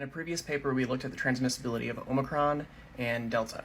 In a previous paper, we looked at the transmissibility of Omicron and Delta.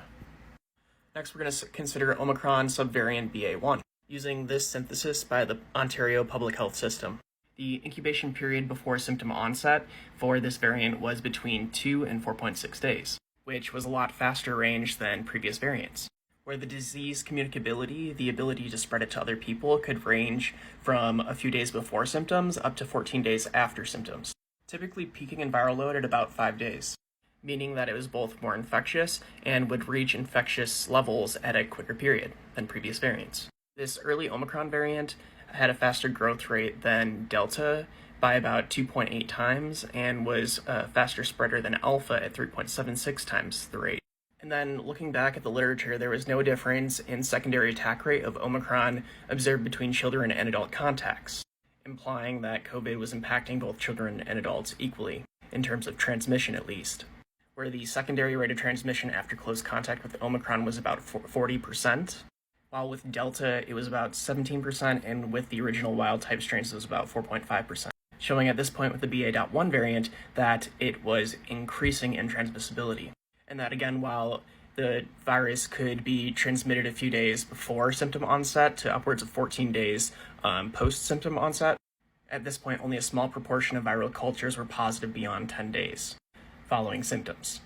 Next, we're going to consider Omicron subvariant BA.1, using this synthesis by the Ontario Public Health System. The incubation period before symptom onset for this variant was between 2 and 4.6 days, which was a lot faster range than previous variants, where the disease communicability, the ability to spread it to other people, could range from a few days before symptoms up to 14 days after symptoms, typically peaking in viral load at about 5 days, meaning that it was both more infectious and would reach infectious levels at a quicker period than previous variants. This early Omicron variant had a faster growth rate than Delta by about 2.8 times and was a faster spreader than Alpha at 3.76 times the rate. And then looking back at the literature, there was no difference in secondary attack rate of Omicron observed between children and adult contacts, implying that COVID was impacting both children and adults equally, in terms of transmission at least, where the secondary rate of transmission after close contact with Omicron was about 40%, while with Delta it was about 17%, and with the original wild-type strains it was about 4.5%, showing at this point with the BA.1 variant that it was increasing in transmissibility. And that again, while the virus could be transmitted a few days before symptom onset to upwards of 14 days post-symptom onset, at this point only a small proportion of viral cultures were positive beyond 10 days following symptoms.